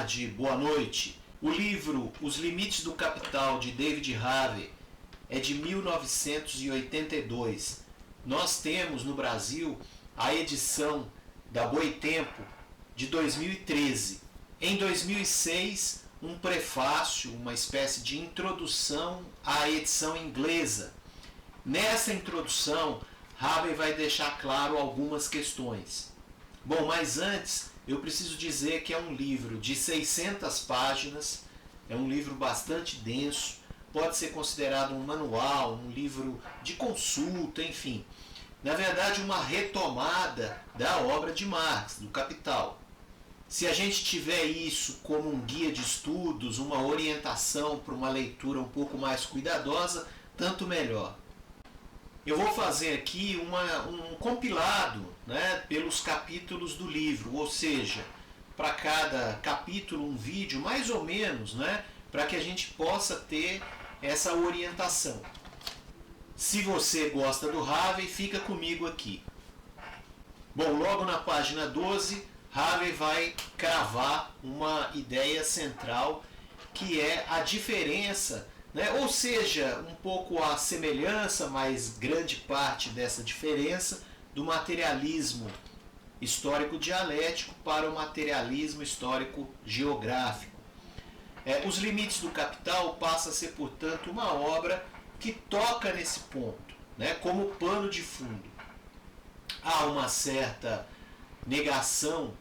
tarde, boa noite. O livro Os Limites do Capital, de David Harvey, é de 1982. Nós temos no Brasil a edição da Boitempo de 2013. Em 2006, um prefácio, uma espécie de introdução à edição inglesa. Nessa introdução, Harvey vai deixar claro algumas questões. Bom, mas antes eu preciso dizer que é um livro de 600 páginas, é um livro bastante denso, pode ser considerado um manual, um livro de consulta, enfim. Na verdade, uma retomada da obra de Marx, do Capital. Se a gente tiver isso como um guia de estudos, uma orientação para uma leitura um pouco mais cuidadosa, tanto melhor. Eu vou fazer aqui um compilado, né, pelos capítulos do livro, ou seja, para cada capítulo um vídeo, mais ou menos, né, para que a gente possa ter essa orientação. Se você gosta do Harvey, fica comigo aqui. Bom, logo na página 12, Harvey vai cravar uma ideia central, que é a diferença, né? Ou seja, um pouco a semelhança, mas grande parte dessa diferença, do materialismo histórico dialético para o materialismo histórico geográfico. Os Limites do Capital passa a ser, portanto, uma obra que toca nesse ponto, né, como pano de fundo. Há uma certa negação,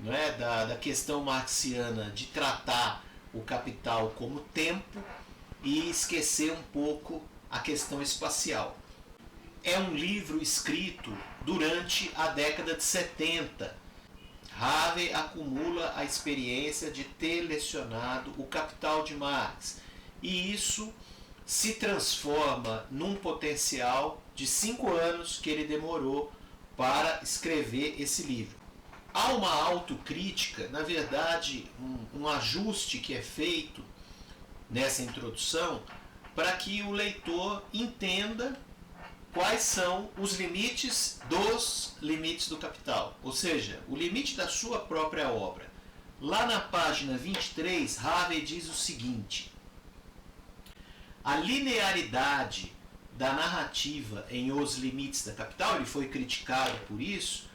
né, da questão marxiana de tratar o capital como tempo e esquecer um pouco a questão espacial. É um livro escrito durante a década de 70. Harvey acumula a experiência de ter lecionado o Capital de Marx, e isso se transforma num potencial de 5 anos que ele demorou para escrever esse livro. Há uma autocrítica, na verdade, um ajuste que é feito nessa introdução para que o leitor entenda quais são os limites dos limites do capital, ou seja, o limite da sua própria obra. Lá na página 23, Harvey diz o seguinte: a linearidade da narrativa em Os Limites da Capital, ele foi criticado por isso,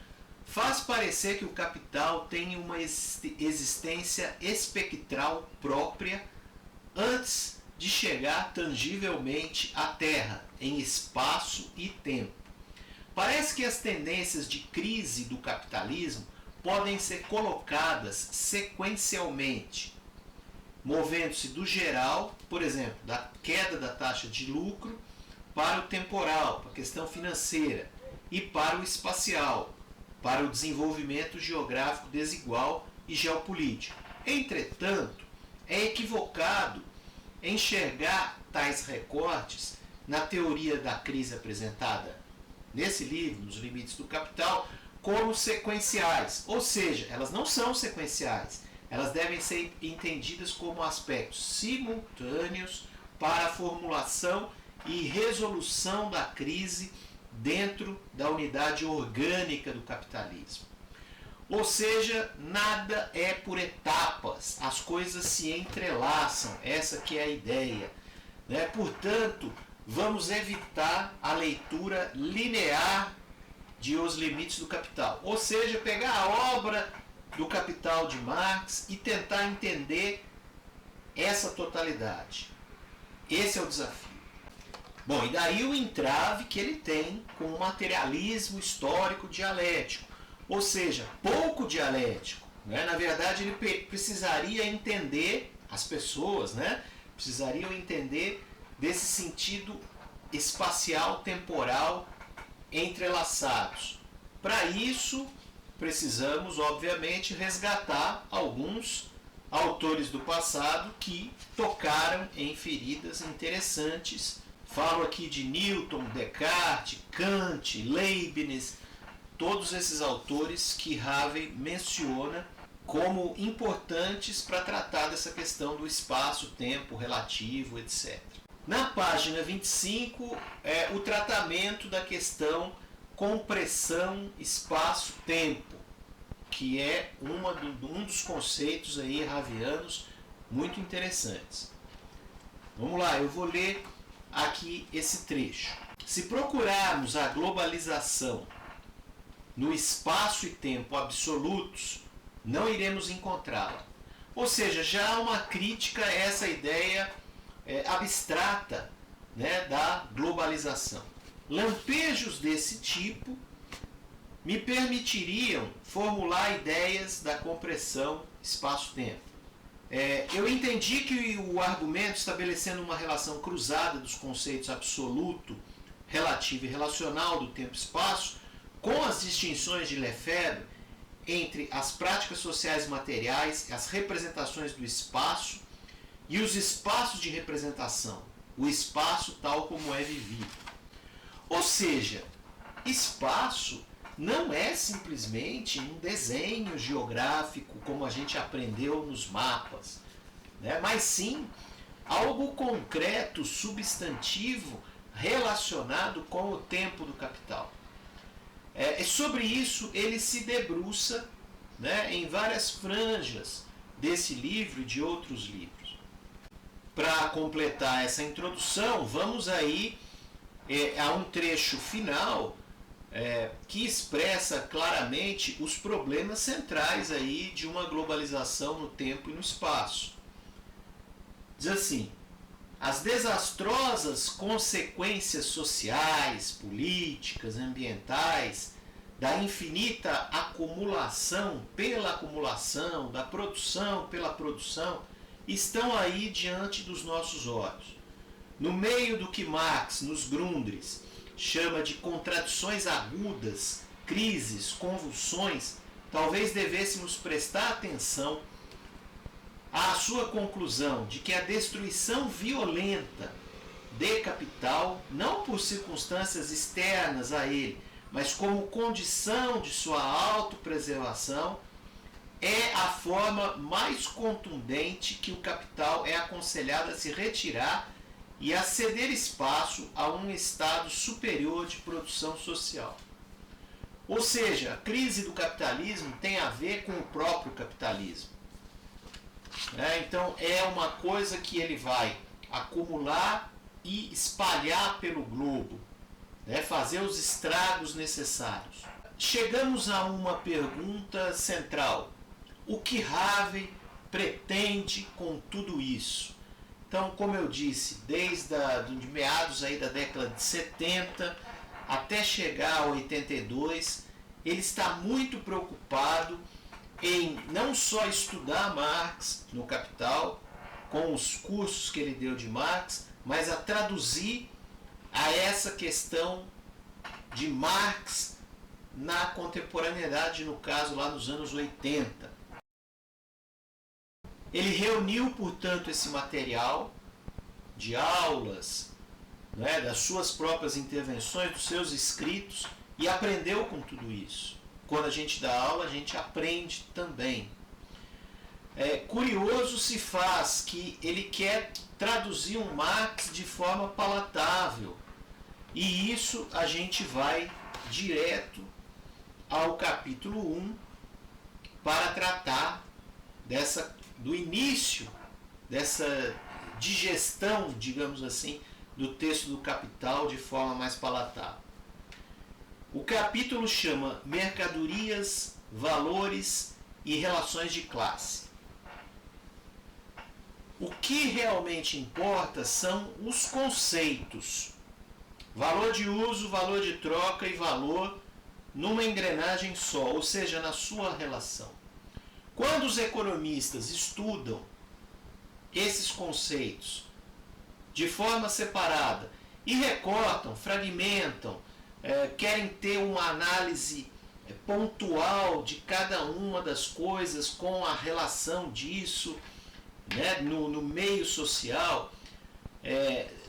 faz parecer que o capital tem uma existência espectral própria antes de chegar tangivelmente à Terra, em espaço e tempo. Parece que as tendências de crise do capitalismo podem ser colocadas sequencialmente, movendo-se do geral, por exemplo, da queda da taxa de lucro, para o temporal, para a questão financeira, e para o espacial, para o desenvolvimento geográfico desigual e geopolítico. Entretanto, é equivocado enxergar tais recortes na teoria da crise apresentada nesse livro, Nos Limites do Capital, como sequenciais. Ou seja, elas não são sequenciais. Elas devem ser entendidas como aspectos simultâneos para a formulação e resolução da crise dentro da unidade orgânica do capitalismo. Ou seja, nada é por etapas, as coisas se entrelaçam, essa que é a ideia, né? Portanto, vamos evitar a leitura linear de Os Limites do Capital, ou seja, pegar a obra do Capital de Marx e tentar entender essa totalidade. Esse é o desafio. Bom, e daí o entrave que ele tem com o materialismo histórico dialético, ou seja, pouco dialético, né? Na verdade, ele precisaria entender, as pessoas, né, precisariam entender desse sentido espacial, temporal, entrelaçados. Para isso, precisamos, obviamente, resgatar alguns autores do passado que tocaram em feridas interessantes. Falo aqui de Newton, Descartes, Kant, Leibniz, todos esses autores que Harvey menciona como importantes para tratar dessa questão do espaço, tempo, relativo, etc. Na página 25, é o tratamento da questão compressão, espaço, tempo, que é um dos conceitos aí ravianos muito interessantes. Vamos lá, eu vou ler aqui esse trecho. Se procurarmos a globalização no espaço e tempo absolutos, não iremos encontrá-la. Ou seja, já há uma crítica a essa ideia abstrata, né, da globalização. Lampejos desse tipo me permitiriam formular ideias da compressão espaço-tempo. Eu entendi que o argumento, estabelecendo uma relação cruzada dos conceitos absoluto, relativo e relacional do tempo-espaço, com as distinções de Lefebvre entre as práticas sociais materiais, as representações do espaço e os espaços de representação, o espaço tal como é vivido. Ou seja, espaço não é simplesmente um desenho geográfico como a gente aprendeu nos mapas, né? Mas sim algo concreto, substantivo, relacionado com o tempo do capital. Sobre isso ele se debruça, né, em várias franjas desse livro e de outros livros. Para completar essa introdução, vamos aí a um trecho final que expressa claramente os problemas centrais aí de uma globalização no tempo e no espaço. Diz assim: as desastrosas consequências sociais, políticas, ambientais da infinita acumulação pela acumulação, da produção pela produção, estão aí diante dos nossos olhos. No meio do que Marx, nos Grundrisse, chama de contradições agudas, crises, convulsões, talvez devêssemos prestar atenção à sua conclusão de que a destruição violenta de capital, não por circunstâncias externas a ele, mas como condição de sua autopreservação, é a forma mais contundente que o capital é aconselhado a se retirar e a ceder espaço a um estado superior de produção social. Ou seja, a crise do capitalismo tem a ver com o próprio capitalismo. Então é uma coisa que ele vai acumular e espalhar pelo globo, né, fazer os estragos necessários. Chegamos a uma pergunta central: o que Harvey pretende com tudo isso? Então, como eu disse, desde de meados aí da década de 70 até chegar a 82, ele está muito preocupado em não só estudar Marx no Capital, com os cursos que ele deu de Marx, mas a traduzir a essa questão de Marx na contemporaneidade, no caso lá nos anos 80. Ele reuniu, portanto, esse material de aulas, né, das suas próprias intervenções, dos seus escritos, e aprendeu com tudo isso. Quando a gente dá aula, a gente aprende também. Curioso se faz que ele quer traduzir um Marx de forma palatável. E isso a gente vai direto ao capítulo 1 para tratar do início dessa digestão, digamos assim, do texto do Capital de forma mais palatável. O capítulo chama Mercadorias, Valores e Relações de Classe. O que realmente importa são os conceitos: valor de uso, valor de troca e valor numa engrenagem só, ou seja, na sua relação. Quando os economistas estudam esses conceitos de forma separada e recortam, fragmentam, querem ter uma análise pontual de cada uma das coisas com a relação disso, né, no meio social,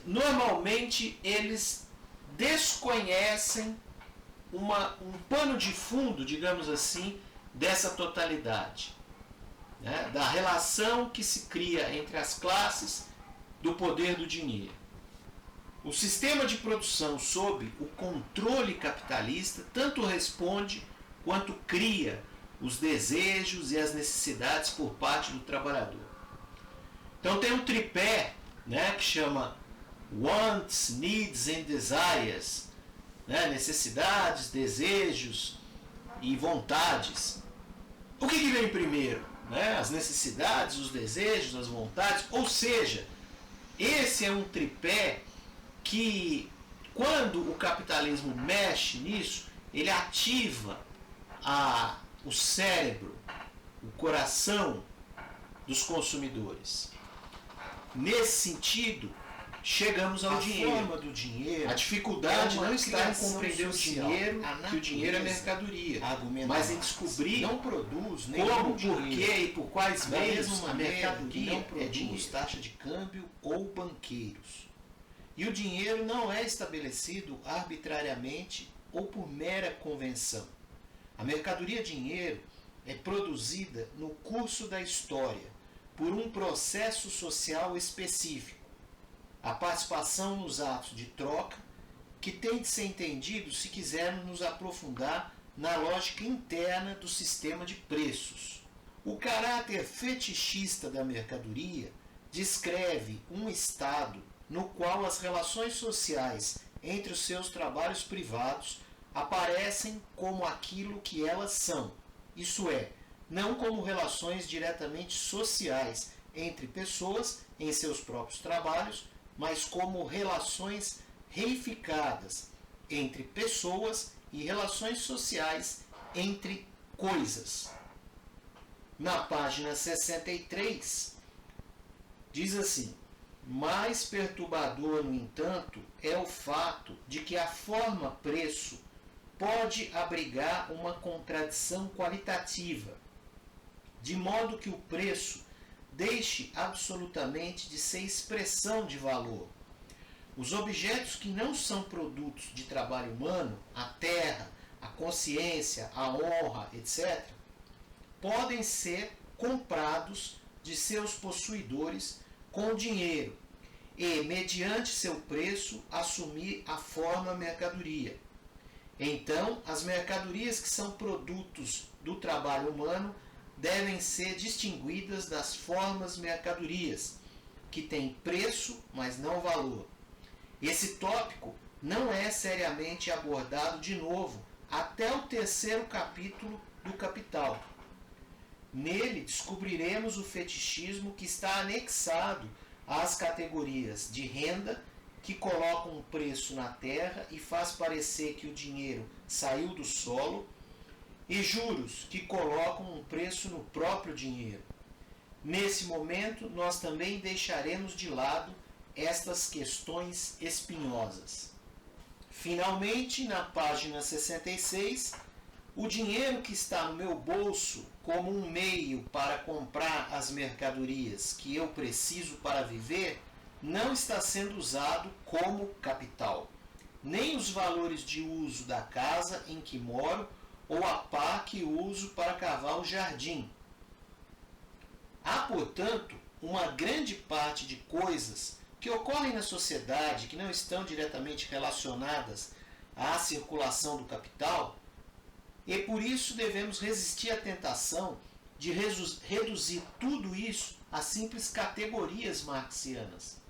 normalmente eles desconhecem um pano de fundo, digamos assim, dessa totalidade, né, da relação que se cria entre as classes, do poder do dinheiro. O sistema de produção sob o controle capitalista tanto responde quanto cria os desejos e as necessidades por parte do trabalhador. Então tem um tripé, né, que chama wants, needs and desires, né, necessidades, desejos e vontades. O que vem primeiro? Né? As necessidades, os desejos, as vontades. Ou seja, esse é um tripé que, quando o capitalismo mexe nisso, ele ativa o cérebro, o coração dos consumidores. Nesse sentido, chegamos ao dinheiro. A forma do dinheiro, a dificuldade não está em compreender o dinheiro, que o dinheiro é mercadoria, mas em descobrir não produz como, por quê e por quais meios a mercadoria não produz taxa de câmbio ou banqueiros. E o dinheiro não é estabelecido arbitrariamente ou por mera convenção. A mercadoria dinheiro é produzida no curso da história por um processo social específico. A participação nos atos de troca, que tem de ser entendido se quisermos nos aprofundar na lógica interna do sistema de preços. O caráter fetichista da mercadoria descreve um estado no qual as relações sociais entre os seus trabalhos privados aparecem como aquilo que elas são, isso é, não como relações diretamente sociais entre pessoas em seus próprios trabalhos, mas como relações reificadas entre pessoas e relações sociais entre coisas. Na página 63, diz assim: mais perturbador, no entanto, é o fato de que a forma preço pode abrigar uma contradição qualitativa, de modo que o preço deixe absolutamente de ser expressão de valor. Os objetos que não são produtos de trabalho humano, a terra, a consciência, a honra, etc., podem ser comprados de seus possuidores com dinheiro e, mediante seu preço, assumir a forma mercadoria. Então, as mercadorias que são produtos do trabalho humano devem ser distinguidas das formas mercadorias, que têm preço, mas não valor. Esse tópico não é seriamente abordado de novo até o 3º capítulo do Capital. Nele descobriremos o fetichismo que está anexado às categorias de renda, que colocam um preço na terra e faz parecer que o dinheiro saiu do solo, e juros, que colocam um preço no próprio dinheiro. Nesse momento, nós também deixaremos de lado estas questões espinhosas. Finalmente, na página 66, o dinheiro que está no meu bolso como um meio para comprar as mercadorias que eu preciso para viver não está sendo usado como capital. Nem os valores de uso da casa em que moro ou a pá que uso para cavar o jardim. Há, portanto, uma grande parte de coisas que ocorrem na sociedade que não estão diretamente relacionadas à circulação do capital, e por isso devemos resistir à tentação de reduzir tudo isso a simples categorias marxianas.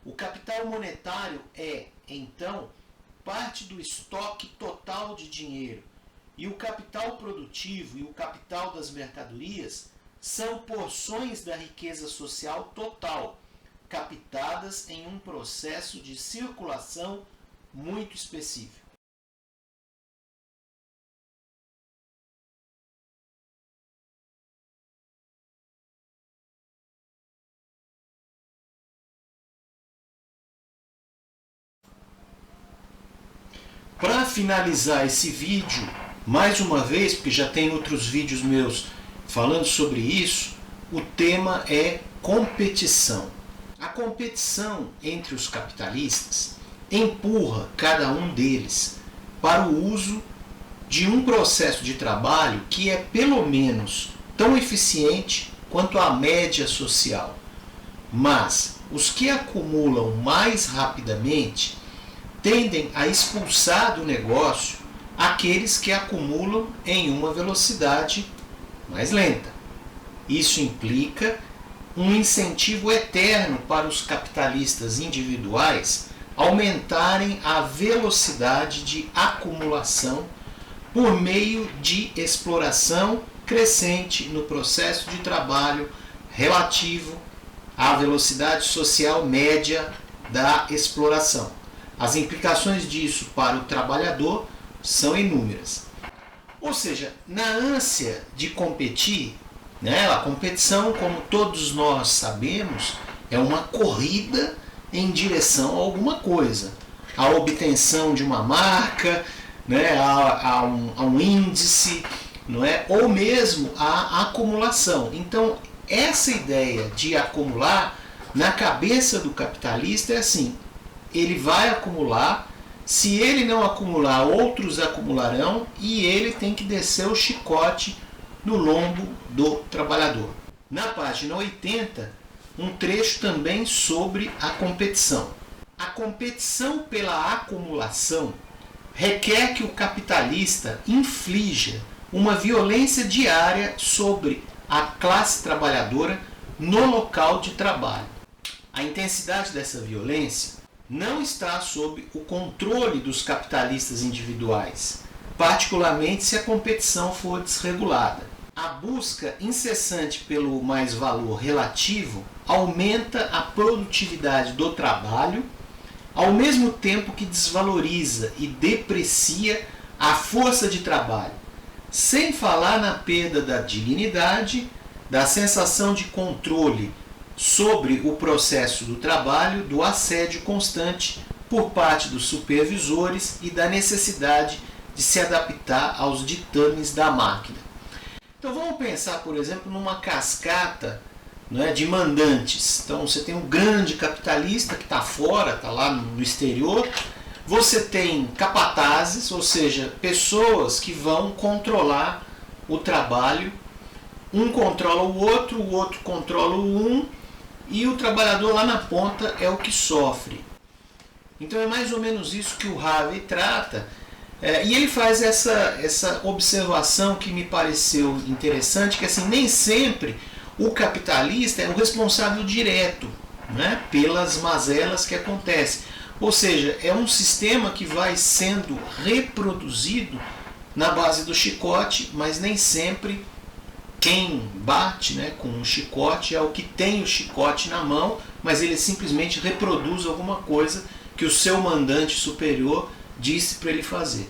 O capital monetário é, então, parte do estoque total de dinheiro, e o capital produtivo e o capital das mercadorias são porções da riqueza social total, captadas em um processo de circulação muito específico. Para finalizar esse vídeo, mais uma vez, porque já tem outros vídeos meus falando sobre isso, o tema é competição. A competição entre os capitalistas empurra cada um deles para o uso de um processo de trabalho que é pelo menos tão eficiente quanto a média social. Mas os que acumulam mais rapidamente tendem a expulsar do negócio aqueles que acumulam em uma velocidade mais lenta. Isso implica um incentivo eterno para os capitalistas individuais aumentarem a velocidade de acumulação por meio de exploração crescente no processo de trabalho relativo à velocidade social média da exploração. As implicações disso para o trabalhador são inúmeras. Ou seja, na ânsia de competir, a competição, como todos nós sabemos, é uma corrida em direção a alguma coisa. A obtenção de uma marca, a um índice, ou mesmo a acumulação. Então, essa ideia de acumular, na cabeça do capitalista é assim: ele vai acumular, se ele não acumular, outros acumularão, e ele tem que descer o chicote no lombo do trabalhador. Na página 80, um trecho também sobre a competição. A competição pela acumulação requer que o capitalista inflija uma violência diária sobre a classe trabalhadora no local de trabalho. A intensidade dessa violência não está sob o controle dos capitalistas individuais, particularmente se a competição for desregulada. A busca incessante pelo mais valor relativo aumenta a produtividade do trabalho, ao mesmo tempo que desvaloriza e deprecia a força de trabalho, sem falar na perda da dignidade, da sensação de controle sobre o processo do trabalho, do assédio constante por parte dos supervisores e da necessidade de se adaptar aos ditames da máquina. Então vamos pensar, por exemplo, numa cascata de mandantes. Então você tem um grande capitalista que está fora, está lá no exterior. Você tem capatazes, ou seja, pessoas que vão controlar o trabalho. Um controla o outro controla o um, e o trabalhador lá na ponta é o que sofre. Então é mais ou menos isso que o Harvey trata. E ele faz essa observação que me pareceu interessante, que assim, nem sempre o capitalista é o responsável direto, pelas mazelas que acontecem. Ou seja, é um sistema que vai sendo reproduzido na base do chicote, mas nem sempre quem bate com o chicote é o que tem o chicote na mão, mas ele simplesmente reproduz alguma coisa que o seu mandante superior disse para ele fazer.